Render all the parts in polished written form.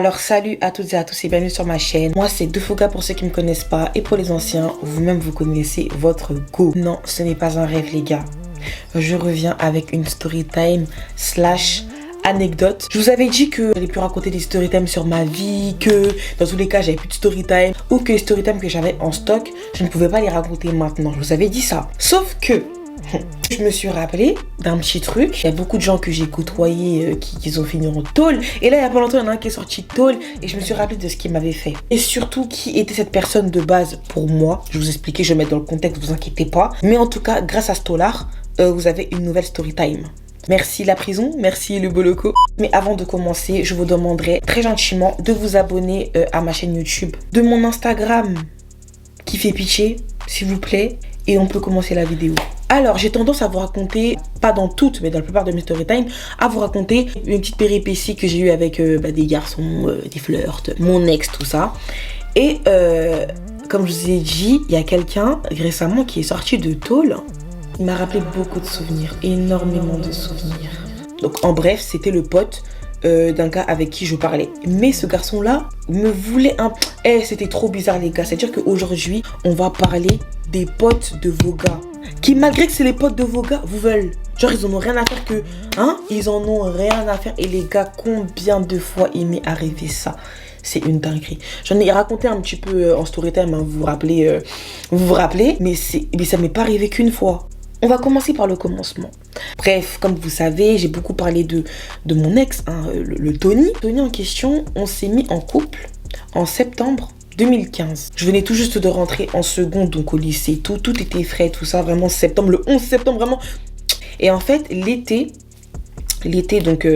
Alors salut à toutes et à tous et bienvenue sur ma chaîne. Moi c'est Defouga pour ceux qui ne me connaissent pas et pour les anciens, vous-même vous connaissez votre go. Non, ce n'est pas un rêve les gars. Je reviens avec une story time / anecdote. Je vous avais dit que j'allais plus raconter des story time sur ma vie, que dans tous les cas j'avais plus de story time ou que les story time que j'avais en stock, je ne pouvais pas les raconter maintenant. Je vous avais dit ça. Sauf que je me suis rappelé d'un petit truc. Il y a beaucoup de gens que j'ai côtoyés qui ont fini en tôle. Et là, il y a pas longtemps, il y en a un qui est sorti de tôle. Et je me suis rappelé de ce qu'il m'avait fait. Et surtout, qui était cette personne de base pour moi. Je vous expliquer, je vais mettre dans le contexte, vous inquiétez pas. Mais en tout cas, grâce à ce tôlard, vous avez une nouvelle story time. Merci la prison, merci le Boloko. Mais avant de commencer, je vous demanderai très gentiment de vous abonner à ma chaîne YouTube, de mon Instagram qui fait pitié, s'il vous plaît. Et on peut commencer la vidéo. Alors, j'ai tendance à vous raconter, pas dans toutes, mais dans la plupart de mes story time, à vous raconter une petite péripétie que j'ai eue avec des garçons, des flirts, mon ex, tout ça. Et comme je vous ai dit, il y a quelqu'un récemment qui est sorti de tôle. Il m'a rappelé beaucoup de souvenirs, énormément de souvenirs. Donc en bref, c'était le pote d'un gars avec qui je parlais. Mais ce garçon-là me voulait un... c'était trop bizarre les gars. C'est-à-dire qu'aujourd'hui, on va parler des potes de vos gars. Qui malgré que c'est les potes de vos gars, vous veulent. Genre ils en ont rien à faire que... Ils en ont rien à faire. Et les gars, combien de fois il m'est arrivé ça? C'est une dinguerie. J'en ai raconté un petit peu en story time, hein, vous vous rappelez, mais ça m'est pas arrivé qu'une fois. On va commencer par le commencement. Bref, comme vous savez, j'ai beaucoup parlé de mon ex, le Tony. Tony en question, on s'est mis en couple en septembre 2015. Je venais tout juste de rentrer en seconde, donc au lycée. Tout était frais, tout ça, vraiment septembre, le 11 septembre, vraiment. Et en fait, l'été, donc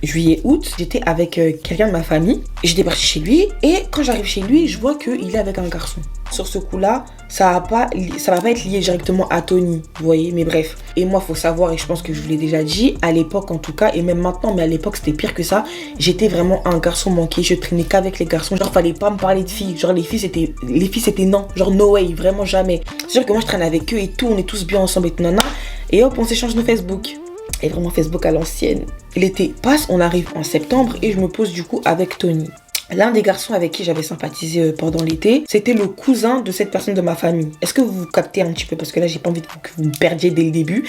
juillet, août, j'étais avec quelqu'un de ma famille. J'étais partie chez lui et quand j'arrive chez lui, je vois qu'il est avec un garçon. Sur ce coup-là, ça va pas être lié directement à Tony, vous voyez, mais bref. Et moi, faut savoir, et je pense que je vous l'ai déjà dit, à l'époque en tout cas, et même maintenant, mais à l'époque c'était pire que ça, j'étais vraiment un garçon manqué, je traînais qu'avec les garçons, genre fallait pas me parler de filles, genre les filles c'était non, genre no way, vraiment jamais. C'est sûr que moi je traîne avec eux et tout, on est tous bien ensemble et tout, nana, et hop, on s'échange nos Facebook. Et vraiment Facebook à l'ancienne. L'été passe, on arrive en septembre et je me pose du coup avec Tony. L'un des garçons avec qui j'avais sympathisé pendant l'été, c'était le cousin de cette personne de ma famille. Est-ce que vous captez un petit peu? Parce que là, j'ai pas envie que vous me perdiez dès le début.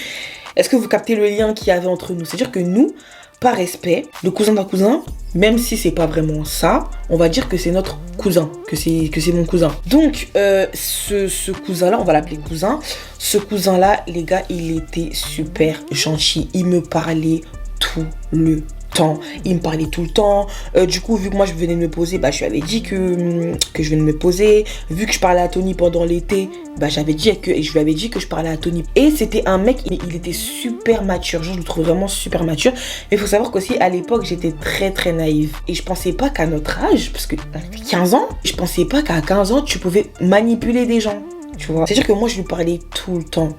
Est-ce que vous captez le lien qu'il y avait entre nous? C'est-à-dire que nous, par respect, le cousin d'un cousin, même si c'est pas vraiment ça, on va dire que c'est notre cousin, que c'est mon cousin. Donc, ce cousin-là, on va l'appeler cousin. Ce cousin-là, les gars, il était super gentil. Il me parlait tout le temps. Il me parlait tout le temps. Du coup, vu que moi je venais de me poser, je lui avais dit que je venais de me poser. Vu que je parlais à Tony pendant l'été, je lui avais dit que je parlais à Tony. Et c'était un mec, il était super mature. Genre, je le trouve vraiment super mature. Mais il faut savoir qu'aussi à l'époque, j'étais très très naïve. Et je pensais pas qu'à notre âge, parce que 15 ans, je pensais pas qu'à 15 ans, tu pouvais manipuler des gens. Tu vois. C'est-à-dire que moi, je lui parlais tout le temps.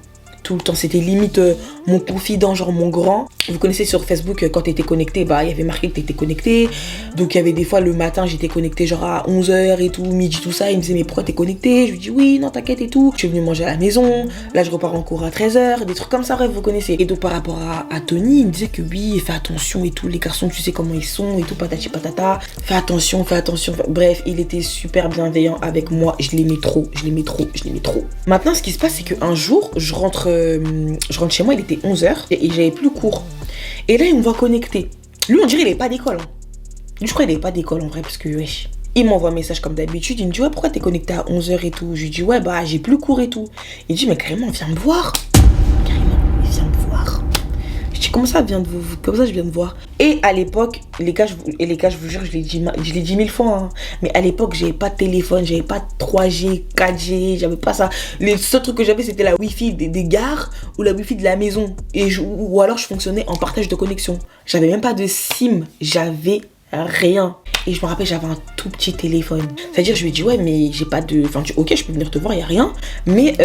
Tout le temps, c'était limite mon confident, genre mon grand. Vous connaissez sur Facebook, quand t'étais connecté, il y avait marqué que t'étais connecté. Donc il y avait des fois le matin, j'étais connecté genre à 11h et tout, midi, tout ça. Il me disait, mais pourquoi t'es connecté? Je lui dis, oui, non, t'inquiète et tout. Je suis venu manger à la maison. Là, je repars en cours à 13h. Des trucs comme ça, bref, vous connaissez. Et donc par rapport à Tony, il me disait que oui, fais attention et tout. Les garçons, tu sais comment ils sont et tout, patati patata. Fais attention. Bref, il était super bienveillant avec moi. Je l'aimais trop. Maintenant, ce qui se passe, c'est qu'un jour, je rentre chez moi, il était 11h et j'avais plus cours. Et là, il me voit connecté. Lui, on dirait il est pas d'école. Lui, je crois qu'il est pas d'école en vrai, parce que wesh. Il m'envoie un message comme d'habitude. Il me dit, ouais, pourquoi t'es connecté à 11h et tout? Je lui dis, ouais, j'ai plus cours et tout. Il dit, mais carrément, viens me voir. Je dis, comment ça, je viens de voir? Et à l'époque, les gars, je vous jure, je l'ai dit 1000 fois, hein. Mais à l'époque, j'avais pas de téléphone, j'avais pas de 3G, 4G, j'avais pas ça. Les seuls trucs que j'avais, c'était la Wi-Fi des gares ou la Wi-Fi de la maison. Ou alors, je fonctionnais en partage de connexion. J'avais même pas de SIM, j'avais rien. Et je me rappelle, j'avais un tout petit téléphone. C'est-à-dire, je lui ai dit, ouais, mais j'ai pas de... ok, je peux venir te voir, y a rien. Mais,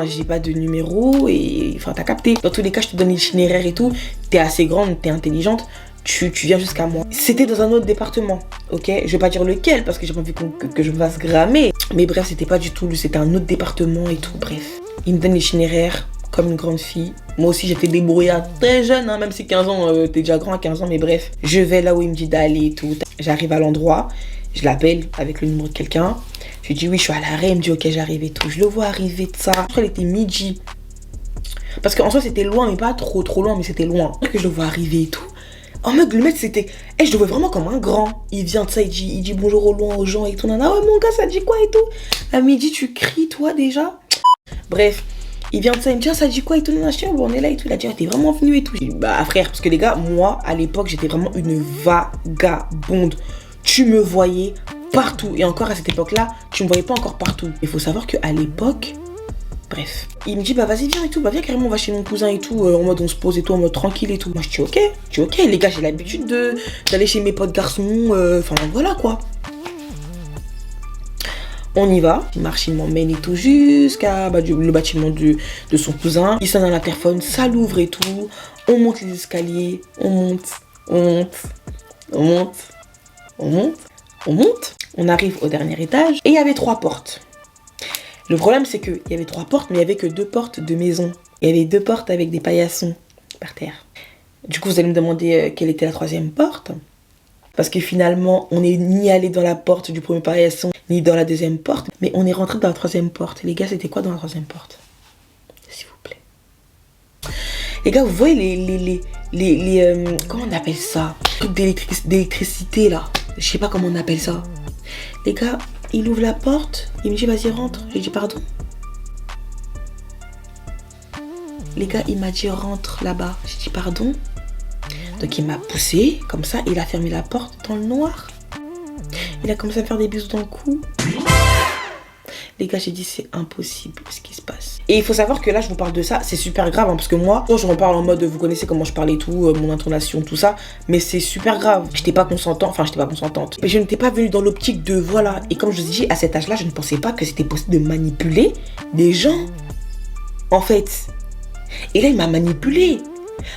j'ai pas de numéro et... t'as capté. Dans tous les cas, je te donne l'itinéraire et tout. T'es assez grande, t'es intelligente. Tu viens jusqu'à moi. C'était dans un autre département, ok? Je vais pas dire lequel, parce que j'ai pas envie que je me fasse grammer. Mais bref, c'était pas du tout lui, c'était un autre département et tout, bref. Il me donne l'itinéraire. comme une grande fille. Moi aussi, j'étais débrouillarde très jeune, hein, même si 15 ans, t'es déjà grand à 15 ans, mais bref. Je vais là où il me dit d'aller et tout. J'arrive à l'endroit, je l'appelle avec le numéro de quelqu'un. Je lui dis oui, je suis à l'arrêt. Il me dit ok, j'arrive et tout. Je le vois arriver de ça. Je crois qu'il était midi. Parce qu'en soi, c'était loin, mais pas trop loin, mais c'était loin. Que je le vois arriver et tout. En mode, le mec, c'était... je le vois vraiment comme un grand. Il vient de ça, il dit bonjour au loin aux gens et tout. Ah ouais, mon gars, ça dit quoi et tout? À midi, tu cries, toi, déjà? Bref, il vient de ça, il me dit, ça dit quoi et tout? Non, bon, on est là et tout. Il a dit, t'es vraiment venu et tout. J'ai dit, bah, frère, parce que les gars, moi, à l'époque, j'étais vraiment une vagabonde. Tu me voyais partout. Et encore à cette époque-là, tu me voyais pas encore partout. Il faut savoir qu'à l'époque... Bref, il me dit bah vas-y viens et tout, bah viens carrément on va chez mon cousin et tout, en mode on se pose et tout, en mode tranquille et tout. Moi je dis ok, les gars j'ai l'habitude d'aller chez mes potes garçons, enfin voilà quoi. On y va, il marche, il m'emmène et tout jusqu'à le bâtiment de son cousin. Il sonne à l'interphone, ça l'ouvre et tout, on monte les escaliers, on monte, on arrive au dernier étage et il y avait 3 portes. Le problème, c'est qu'il y avait 3 portes, mais il n'y avait que 2 portes de maison. Il y avait 2 portes avec des paillassons par terre. Du coup, vous allez me demander quelle était la 3e porte. Parce que finalement, on n'est ni allé dans la porte du premier paillasson, ni dans la 2e porte. Mais on est rentré dans la 3e porte. Les gars, c'était quoi dans la 3e porte? S'il vous plaît. Les gars, vous voyez les comment on appelle ça? Trucs d'électricité, là. Je sais pas comment on appelle ça. Les gars... Il ouvre la porte, il me dit vas-y rentre. J'ai dit pardon. Les gars, il m'a dit rentre là-bas. J'ai dit pardon. Donc il m'a poussé comme ça, il a fermé la porte dans le noir. Il a commencé à faire des bisous dans le cou. Les gars, j'ai dit c'est impossible ce qui se passe. Et il faut savoir que là, je vous parle de ça, c'est super grave parce que moi, quand je reparle en mode, vous connaissez comment je parle et tout, mon intonation, tout ça, mais c'est super grave. J'étais pas consentante, mais je n'étais pas venue dans l'optique de voilà. Et comme je vous ai dit, à cet âge-là, je ne pensais pas que c'était possible de manipuler des gens. En fait. Et là, il m'a manipulé.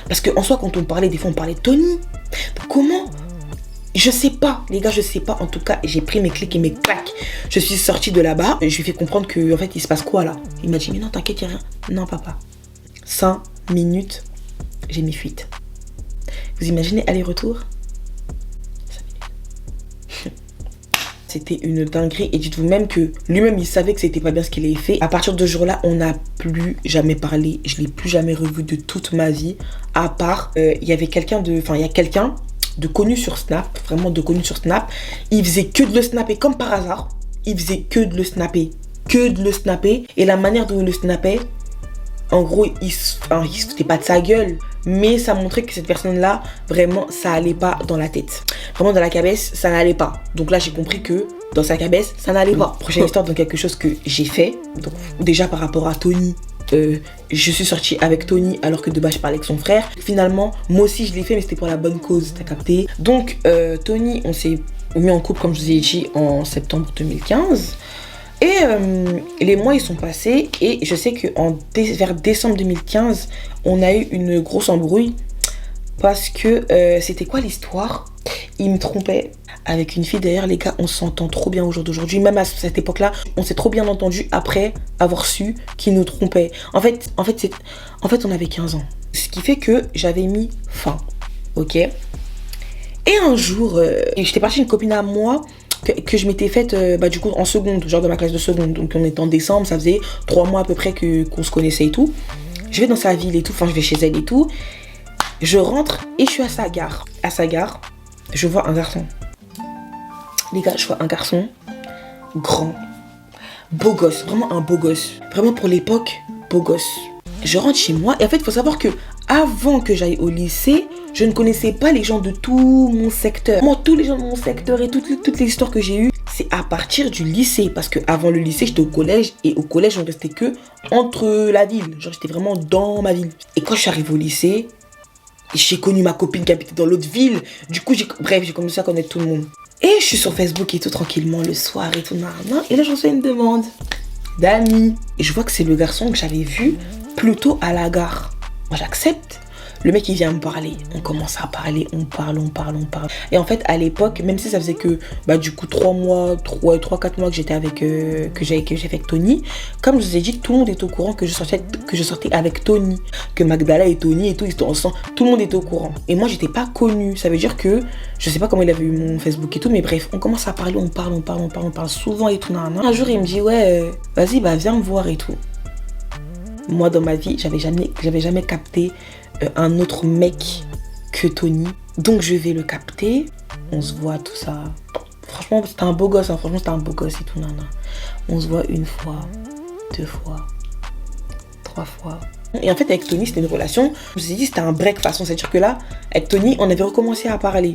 Parce qu'en soi, quand on parlait, des fois, on parlait de Tony. Comment ? Je sais pas, les gars, je sais pas. En tout cas, j'ai pris mes clics et mes claques. Je suis sortie de là-bas. Je lui ai fait comprendre que, en fait, il se passe quoi là? Il m'a dit, mais non, t'inquiète, y'a rien. Non, papa. 5 minutes, j'ai mis fuite. Vous imaginez aller-retour? 5 minutes. C'était une dinguerie. Et dites-vous même que lui-même, il savait que c'était pas bien ce qu'il avait fait. À partir de ce jour-là, on n'a plus jamais parlé. Je l'ai plus jamais revu de toute ma vie. À part, il y avait quelqu'un de... Enfin, il y a quelqu'un de connu sur Snap, vraiment de connu sur Snap. Il faisait que de le snapper comme par hasard. Il faisait que de le snapper. Et la manière dont il le snappait, en gros, il se foutait pas de sa gueule. Mais ça montrait que cette personne-là, vraiment, ça allait pas dans la tête. Vraiment, dans la cabesse, ça n'allait pas. Donc là, j'ai compris que dans sa cabesse, ça n'allait pas. Prochaine histoire, dans quelque chose que j'ai fait. Donc, déjà, par rapport à Tony, je suis sortie avec Tony alors que de base je parlais avec son frère. Finalement, moi aussi je l'ai fait, mais c'était pour la bonne cause, t'as capté. Donc, Tony, on s'est mis en couple, comme je vous ai dit, en septembre 2015. Et les mois ils sont passés et je sais que vers décembre 2015, on a eu une grosse embrouille parce que c'était quoi l'histoire? Il me trompait avec une fille. D'ailleurs, les gars, on s'entend trop bien au jour d'aujourd'hui. Même à cette époque-là, on s'est trop bien entendu après avoir su qu'il nous trompait. En fait, on avait 15 ans. Ce qui fait que j'avais mis fin. Ok. Et un jour, j'étais partie une copine à moi que je m'étais faite du coup en seconde, genre de ma classe de seconde. Donc on était en décembre, ça faisait 3 mois à peu près qu'on se connaissait et tout. Je vais dans sa ville et tout, enfin je vais chez elle et tout. Je rentre et je suis à sa gare. À sa gare, je vois un garçon. Les gars, je vois un garçon grand, beau gosse, vraiment un beau gosse. Vraiment pour l'époque, beau gosse. Je rentre chez moi et en fait, il faut savoir que avant que j'aille au lycée, je ne connaissais pas les gens de tout mon secteur. Moi, tous les gens de mon secteur et toutes les histoires que j'ai eues, c'est à partir du lycée. Parce qu'avant le lycée, j'étais au collège et au collège, je ne restais que entre la ville. Genre, j'étais vraiment dans ma ville. Et quand je suis arrivée au lycée, j'ai connu ma copine qui habitait dans l'autre ville. Du coup, j'ai commencé à connaître tout le monde. Et je suis sur Facebook et tout tranquillement le soir et tout. Et là, je reçois une demande d'amis. Et je vois que c'est le garçon que j'avais vu plus tôt à la gare. Moi, j'accepte. Le mec, il vient me parler. On commence à parler, on parle. Et en fait, à l'époque, même si ça faisait que, du coup, 3-4 mois que j'étais avec, que j'ai avec Tony, comme je vous ai dit, tout le monde est au courant que je sortais avec Tony. Que Magdala et Tony et tout, ils étaient ensemble. Tout le monde était au courant. Et moi, j'étais pas connue. Ça veut dire que, je sais pas comment il avait eu mon Facebook et tout, mais bref, on commence à parler, on parle souvent et tout. Un jour, il me dit, ouais, vas-y, viens me voir et tout. Moi, dans ma vie, j'avais jamais capté un autre mec que Tony. Donc, je vais le capter. On se voit, tout ça. Franchement, c'était un beau gosse. Franchement, c'était un beau gosse et tout. On se voit 1 fois, 2 fois, 3 fois. Et en fait, avec Tony, c'était une relation. Je me suis dit, c'était un break façon. C'est-à-dire que là, avec Tony, on avait recommencé à parler.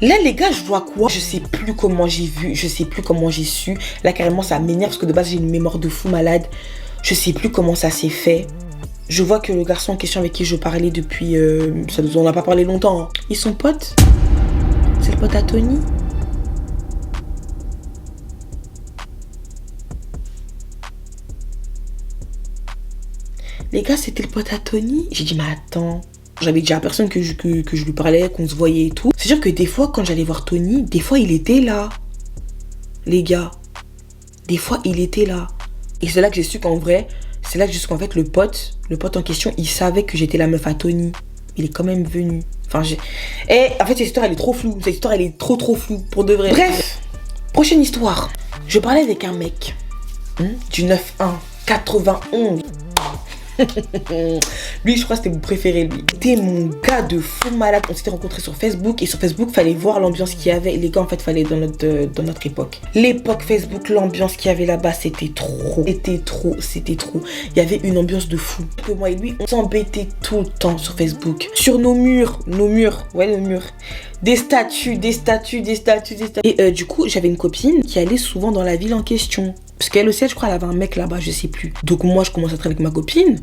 Là, les gars, je vois quoi? Je sais plus comment j'ai vu. Je sais plus comment j'ai su. Là, carrément, ça m'énerve parce que de base, j'ai une mémoire de fou malade. Je sais plus comment ça s'est fait. Je vois que le garçon en question avec qui je parlais depuis... on n'a pas parlé longtemps. Hein. Ils sont potes. C'est le pote à Tony. Les gars, c'était le pote à Tony. J'ai dit, mais attends. J'avais dit à personne que je lui parlais, qu'on se voyait et tout. C'est sûr que des fois, quand j'allais voir Tony, des fois, il était là. Les gars. Des fois, il était là. Et c'est là que j'ai su qu'en vrai, qu'en fait, le pote en question, il savait que j'étais la meuf à Tony. Il est quand même venu. Et en fait, cette histoire, elle est trop floue. Cette histoire, elle est trop floue, pour de vrai. Bref, prochaine histoire. Je parlais avec un mec du 9-1, 91. Lui, je crois que c'était mon préféré, lui. C'était mon gars de fou malade. On s'était rencontrés sur Facebook. Et sur Facebook, fallait voir l'ambiance qu'il y avait. Les gars, en fait, fallait dans notre époque. L'époque Facebook, l'ambiance qu'il y avait là-bas, c'était trop. Il y avait une ambiance de fou. Que moi et lui, on s'embêtait tout le temps sur Facebook. Sur nos murs. Des statues. Et du coup, j'avais une copine qui allait souvent dans la ville en question. Parce qu'elle aussi, je crois, elle avait un mec là-bas, je sais plus. Donc moi, je commence à être avec ma copine.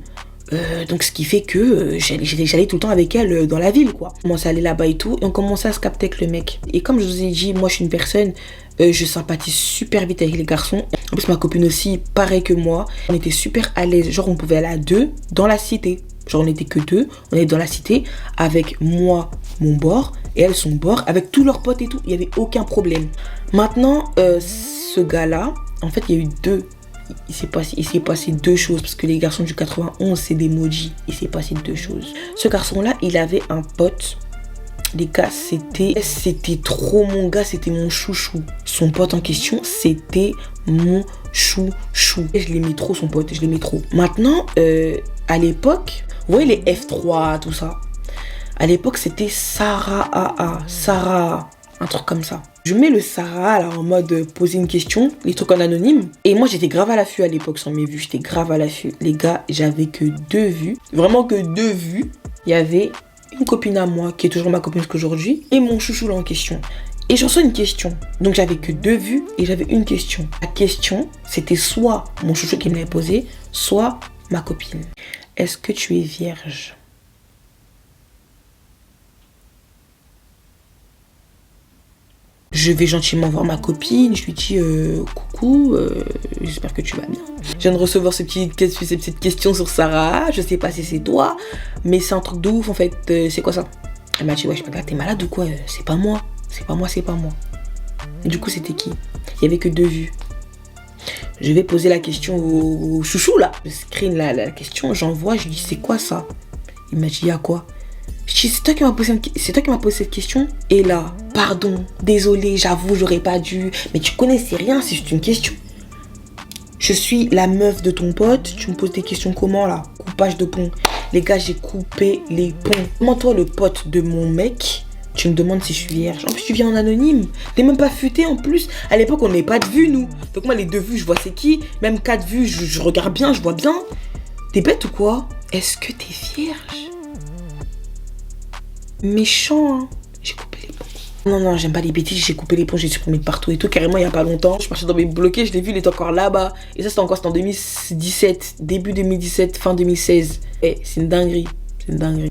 Donc ce qui fait que j'allais tout le temps avec elle dans la ville, quoi. On commençait à aller là-bas et tout. Et on commençait à se capter avec le mec. Et comme je vous ai dit, moi, je suis une personne... je sympathise super vite avec les garçons. En plus, ma copine aussi, pareil que moi. On était super à l'aise. Genre, on pouvait aller à 2 dans la cité. Genre, on n'était que 2. On était dans la cité avec moi, mon bord, et elle, son bord, avec tous leurs potes et tout. Il n'y avait aucun problème. Maintenant, ce gars-là, en fait, il y a eu il s'est passé 2 choses. Parce que les garçons du 91, c'est des maudits. Il s'est passé 2 choses. Ce garçon-là, il avait un pote. Les gars, c'était trop mon gars, c'était mon chouchou. Son pote en question, c'était mon chouchou. Et je l'aimais trop, son pote, je l'aimais trop. Maintenant, à l'époque, vous voyez les F3, tout ça. À l'époque, c'était Sarah AA, Sarah, un truc comme ça. Je mets le Sarah là en mode poser une question, les trucs en anonyme. Et moi, j'étais grave à l'affût à l'époque sur mes vues, j'étais grave à l'affût. Les gars, j'avais que 2 vues, vraiment que 2 vues. Il y avait une copine à moi, qui est toujours ma copine jusqu'aujourd'hui, et mon chouchou là en question. Et j'en reçois une question. Donc j'avais que 2 vues et j'avais une question. La question, c'était soit mon chouchou qui me l'avait posée, soit ma copine. Est-ce que tu es vierge? Je vais gentiment voir ma copine, je lui dis coucou, j'espère que tu vas bien. Je viens de recevoir ces petites questions sur Sarah, je sais pas si c'est toi, mais c'est un truc de ouf en fait, c'est quoi ça? Elle m'a dit ouais, t'es malade ou quoi? C'est pas moi. Et du coup, c'était qui? Il y avait que 2 vues. Je vais poser la question au chouchou là. Je screen la question, j'envoie, je lui dis c'est quoi ça? Il m'a dit y a quoi? Je dis c'est toi qui m'as posé cette question? Et là, pardon, désolé, j'avoue, j'aurais pas dû. Mais tu connais, c'est rien, c'est juste une question. Je suis la meuf de ton pote, tu me poses des questions comment là? Coupage de pont. Les gars, j'ai coupé les ponts. Comment toi, le pote de mon mec, tu me demandes si je suis vierge? En plus, tu viens en anonyme. T'es même pas futé en plus. À l'époque, on n'avait pas de vues, nous. Donc moi, les 2 vues, je vois c'est qui. Même 4 vues, je regarde bien, je vois bien. T'es bête ou quoi? Est-ce que t'es vierge? Méchant, hein. J'ai coupé les ponts. Non, j'aime pas les bêtises. J'ai coupé les ponts, j'ai supprimé de partout et tout. Carrément, il y a pas longtemps. Je suis partie dans mes bloqués, je l'ai vu, il était encore là-bas. Et ça, c'était en 2017. Début 2017, fin 2016. C'est une dinguerie.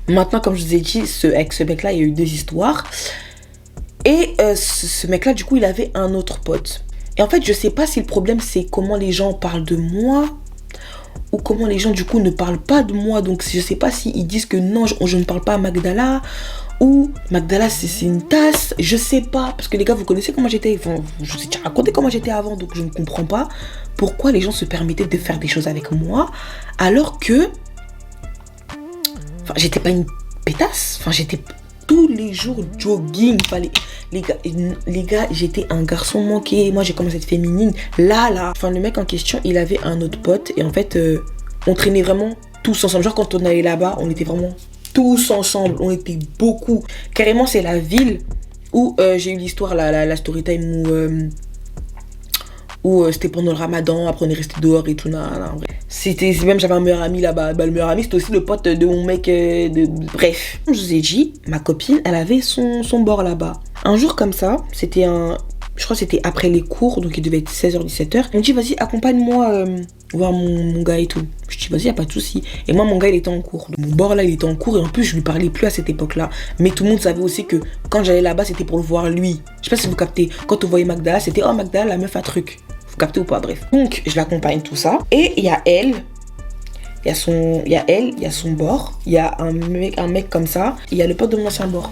Maintenant, comme je vous ai dit, avec ce mec-là, il y a eu 2 histoires. Et ce mec-là, du coup, il avait un autre pote. Et en fait, je sais pas si le problème, c'est comment les gens parlent de moi ou comment les gens du coup ne parlent pas de moi. Donc je sais pas s'ils disent que non, je ne parle pas à Magdala, ou Magdala c'est une tasse, je sais pas. Parce que les gars, vous connaissez comment j'étais, enfin, je vous ai déjà raconté comment j'étais avant, donc je ne comprends pas pourquoi les gens se permettaient de faire des choses avec moi, alors que, enfin, j'étais pas une pétasse, enfin, j'étais tous les jours jogging, fallait... Les gars, j'étais un garçon manqué. Moi, j'ai commencé à être féminine. Là. Enfin, le mec en question, il avait un autre pote. Et en fait, on traînait vraiment tous ensemble. Genre, quand on allait là-bas, on était vraiment tous ensemble. On était beaucoup. Carrément, c'est la ville où j'ai eu l'histoire, la story time où c'était pendant le ramadan. Après, on est resté dehors et tout. C'était même, j'avais un meilleur ami là-bas. Bah, le meilleur ami, c'était aussi le pote de mon mec. Bref. Je vous ai dit, ma copine, elle avait son bord là-bas. Un jour comme ça, c'était je crois que c'était après les cours, donc il devait être 16h, 17h. Elle me dit, vas-y, accompagne-moi voir mon gars et tout. Je dis, vas-y, y a pas de souci. Et moi, mon gars, il était en cours. Mon bord là, il était en cours et en plus, je lui parlais plus à cette époque-là. Mais tout le monde savait aussi que quand j'allais là-bas, c'était pour le voir lui. Je sais pas si vous captez. Quand on voyait Magdala, c'était, oh, Magdala, la meuf à truc. Vous captez ou pas? Bref. Donc, je l'accompagne, tout ça. Et il y a elle. Il y a son bord. Il y a un mec comme ça. Il y a le pote de mon ancien bord.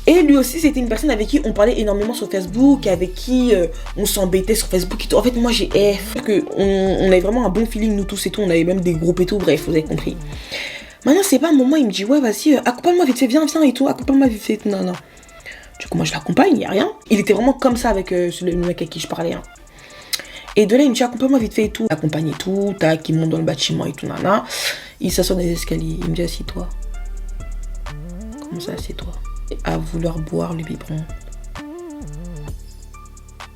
Et lui aussi, c'était une personne avec qui on parlait énormément sur Facebook, avec qui on s'embêtait sur Facebook et tout. En fait, moi, on avait vraiment un bon feeling, nous tous et tout. On avait même des groupes et tout. Bref, vous avez compris. Maintenant, c'est pas un moment, il me dit, ouais, vas-y, accompagne-moi vite fait, viens et tout. Accompagne-moi vite fait. Non. Du coup, moi, je l'accompagne, il n'y a rien. Il était vraiment comme ça avec le mec avec qui je parlais. Hein. Et de là, il me dit, accompagne-moi vite fait et tout. Accompagne et tout. Tac, il monte dans le bâtiment et tout. Il s'assoit dans les escaliers. Il me dit, assieds-toi. Comment ça, assieds-toi? À vouloir boire le biberon.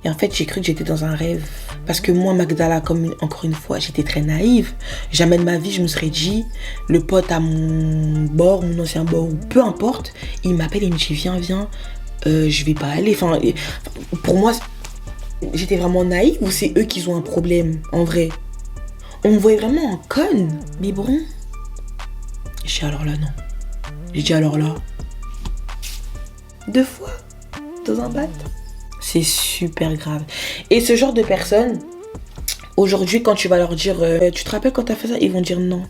Et en fait, j'ai cru que j'étais dans un rêve. Parce que moi, Magdala, encore une fois, j'étais très naïve. Jamais de ma vie, je me serais dit, le pote à mon bord, mon ancien bord, ou peu importe, il m'appelle et il me dit, viens, je vais pas aller. Enfin, pour moi, j'étais vraiment naïve ou c'est eux qui ont un problème, en vrai? On me voyait vraiment en conne. Biberon? J'ai dit, alors là, non. J'ai dit, alors là. 2 fois dans un bat. C'est super grave. Et ce genre de personnes, aujourd'hui, quand tu vas leur dire tu te rappelles quand t'as fait ça, ils vont dire non.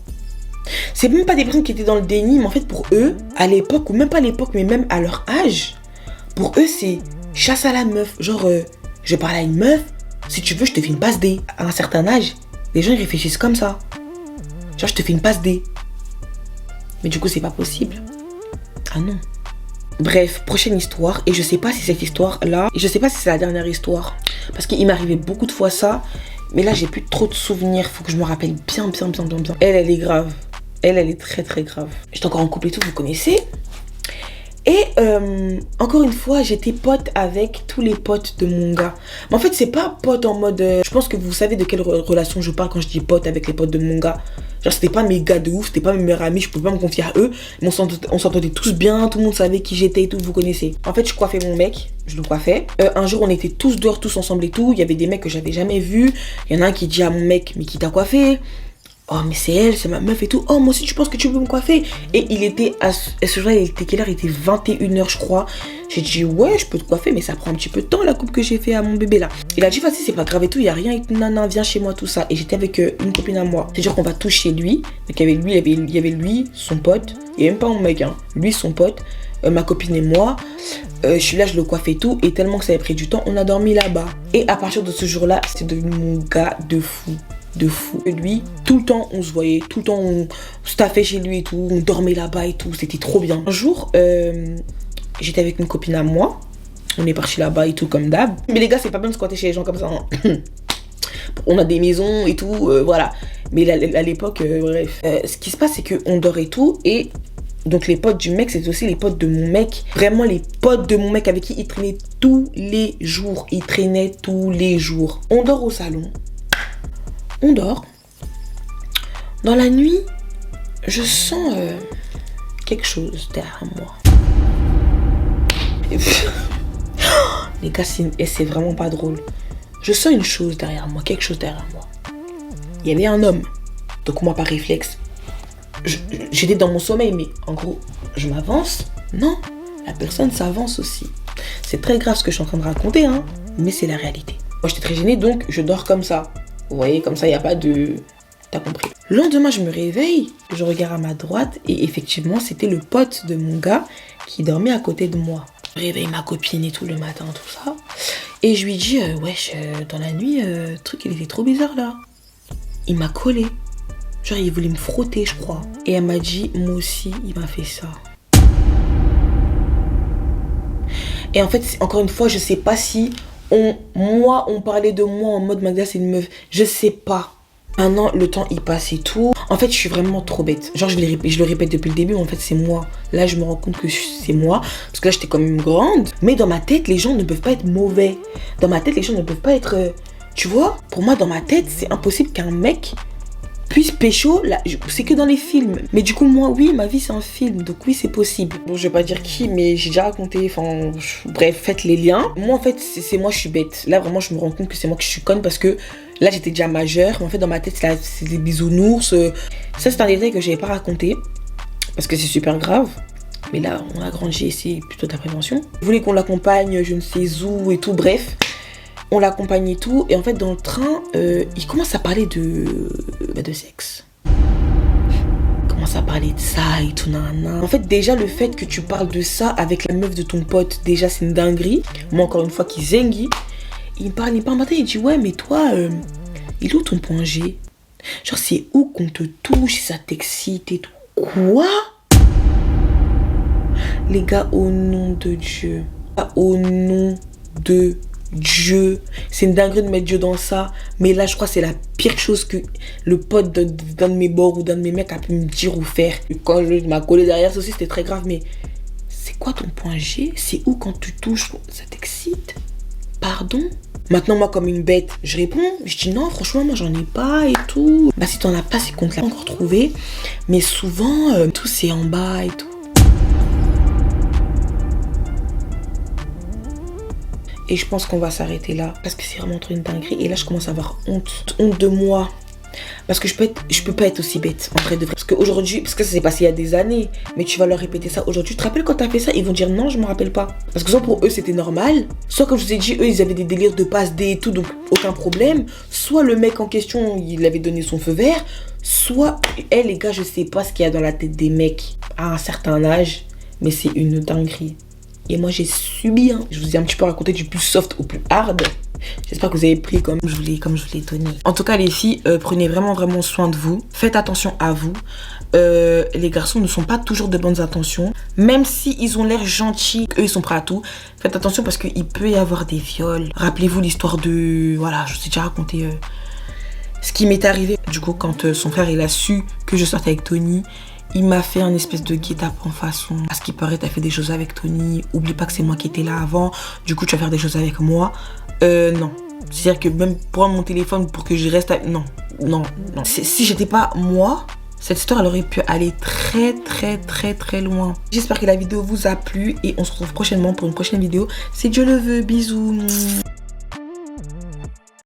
C'est même pas des personnes qui étaient dans le déni, mais en fait pour eux, à l'époque, ou même pas à l'époque, mais même à leur âge, pour eux c'est chasse à la meuf. Genre je parle à une meuf, si tu veux je te fais une passe D. À un certain âge, les gens ils réfléchissent comme ça. Genre je te fais une passe D. Mais du coup c'est pas possible. Ah non. Bref, prochaine histoire. Et je sais pas si cette histoire-là, je sais pas si c'est la dernière histoire. Parce qu'il m'arrivait beaucoup de fois ça. Mais là, j'ai plus trop de souvenirs. Faut que je me rappelle bien. Elle est grave. Elle est très très grave. J'étais encore en couple et tout, vous connaissez. Et encore une fois, j'étais pote avec tous les potes de mon gars. Mais en fait, c'est pas pote en mode... je pense que vous savez de quelle relation je parle quand je dis pote avec les potes de mon gars. Genre, c'était pas mes gars de ouf, c'était pas mes meilleurs amis, je pouvais pas me confier à eux. Mais on s'entendait tous bien, tout le monde savait qui j'étais et tout, vous connaissez. En fait, je coiffais mon mec, je le coiffais. Un jour, on était tous dehors, tous ensemble et tout. Il y avait des mecs que j'avais jamais vus. Il y en a un qui dit à mon mec, mais qui t'a coiffé? Oh mais c'est elle, c'est ma meuf et tout. Oh moi aussi tu penses que tu peux me coiffer? Et il était à ce jour-là, il était quelle heure? Il était 21h je crois. J'ai dit ouais je peux te coiffer mais ça prend un petit peu de temps la coupe que j'ai fait à mon bébé là. Il a dit vas-y c'est pas grave et tout, il y a rien et tout, non viens chez moi tout ça. Et j'étais avec une copine à moi. C'est-à-dire qu'on va tous chez lui. Donc il y avait lui, son pote. Et même pas mon mec hein. Lui son pote, ma copine et moi. Je suis là, je le coiffe et tout. Et tellement que ça avait pris du temps, on a dormi là-bas. Et à partir de ce jour-là, c'est devenu mon gars de fou. Et lui, tout le temps on se voyait, tout le temps on staffait chez lui et tout, on dormait là-bas et tout, c'était trop bien. Un jour, j'étais avec une copine à moi, on est parti là-bas et tout comme d'hab. Mais les gars, c'est pas bien de squatter chez les gens comme ça. Hein. On a des maisons et tout, voilà. Mais à l'époque, bref. Ce qui se passe, c'est qu'on dort et tout et... Donc les potes du mec, c'est aussi les potes de mon mec. Vraiment les potes de mon mec avec qui il traînait tous les jours. Il traînait tous les jours. On dort au salon. On dort. Dans la nuit, je sens quelque chose derrière moi. Les gars, c'est vraiment pas drôle. Je sens une chose derrière moi, quelque chose derrière moi. Il y avait un homme. Donc moi, par réflexe, j'étais dans mon sommeil, mais en gros, je m'avance. Non, la personne s'avance aussi. C'est très grave ce que je suis en train de raconter, hein, mais c'est la réalité. Moi, j'étais très gênée, donc je dors comme ça. Vous voyez, comme ça, il n'y a pas de T'as compris. Le lendemain, je me réveille, je regarde à ma droite et effectivement, c'était le pote de mon gars qui dormait à côté de moi. Je réveille ma copine et tout le matin, tout ça. Et je lui dis, wesh, dans la nuit, le truc, il était trop bizarre là. Il m'a collé. Genre, il voulait me frotter, je crois. Et elle m'a dit, moi aussi, il m'a fait ça. Et en fait, encore une fois, je sais pas si on parlait de moi en mode Magda, c'est une meuf. Je sais pas. Maintenant, le temps, il passe et tout. En fait, je suis vraiment trop bête. Genre, je le répète depuis le début, mais en fait, c'est moi. Là, je me rends compte que c'est moi. Parce que là, j'étais quand même grande. Mais dans ma tête, les gens ne peuvent pas être mauvais. Dans ma tête, les gens ne peuvent pas être... Tu vois, pour moi, dans ma tête, c'est impossible qu'un mec puisse pécho. C'est que dans les films. Mais du coup, moi, oui, ma vie, c'est un film. Donc oui, c'est possible. Bon, je vais pas dire qui, mais j'ai déjà raconté. Enfin, bref, faites les liens. Moi, en fait, c'est moi, je suis bête. Là, vraiment, je me rends compte que c'est moi que je suis conne parce que là, j'étais déjà majeure. Mais en fait, dans ma tête, c'est des bisounours. Ça, c'est un détail que j'avais pas raconté. Parce que c'est super grave. Mais là, on a grandi et c'est plutôt de la prévention. Vous voulez qu'on l'accompagne, je ne sais où et tout. Bref. On l'accompagne et tout, et en fait dans le train, il commence à parler de sexe. Il commence à parler de ça et tout, nanana. En fait, déjà le fait que tu parles de ça avec la meuf de ton pote, déjà c'est une dinguerie. Moi encore une fois, qui zengi. Il me parle un matin, il dit ouais mais toi, il est où ton point G? Genre c'est où qu'on te touche, ça t'excite et tout. Quoi? Les gars, au nom de Dieu. Au nom de Dieu, c'est une dinguerie de mettre Dieu dans ça, mais là je crois que c'est la pire chose que le pote d'un de mes bords ou d'un de mes mecs a pu me dire ou faire. Quand je m'a collé derrière, ça aussi c'était très grave, mais c'est quoi ton point G? C'est où quand tu touches? Ça t'excite? Pardon? Maintenant moi comme une bête, je réponds, je dis non franchement moi j'en ai pas et tout. Bah si t'en as pas c'est qu'on te l'a encore trouvé, mais souvent tout c'est en bas et tout. Et je pense qu'on va s'arrêter là. Parce que c'est vraiment trop une dinguerie. Et là, je commence à avoir honte. Honte de moi. Parce que je peux pas être aussi bête. En vrai de vrai. Parce qu'aujourd'hui, parce que ça s'est passé il y a des années. Mais tu vas leur répéter ça aujourd'hui. Tu te rappelles quand t'as fait ça? Ils vont dire non, je me rappelle pas. Parce que soit pour eux, c'était normal. Soit comme je vous ai dit, eux, ils avaient des délires de passe D et tout. Donc aucun problème. Soit le mec en question, il avait donné son feu vert. Soit, les gars, je sais pas ce qu'il y a dans la tête des mecs à un certain âge. Mais c'est une dinguerie. Et moi j'ai subi, hein. Je vous ai un petit peu raconté du plus soft au plus hard. J'espère que vous avez pris comme je vous l'ai donné. En tout cas les filles, prenez vraiment soin de vous. Faites attention à vous. Les garçons ne sont pas toujours de bonnes intentions. Même si ils ont l'air gentils, eux ils sont prêts à tout. Faites attention parce qu'il peut y avoir des viols. Rappelez-vous l'histoire de... Voilà, je vous ai déjà raconté ce qui m'est arrivé. Du coup quand son frère il a su que je sortais avec Tony, il m'a fait un espèce de guet-apens façon. À ce qui paraît, t'as fait des choses avec Tony. Oublie pas que c'est moi qui étais là avant. Du coup, tu vas faire des choses avec moi. Non. C'est-à-dire que même prendre mon téléphone pour que je reste... Non. Si j'étais pas moi, cette histoire, elle aurait pu aller très loin. J'espère que la vidéo vous a plu. Et on se retrouve prochainement pour une prochaine vidéo. Si Dieu le veut. Bisous.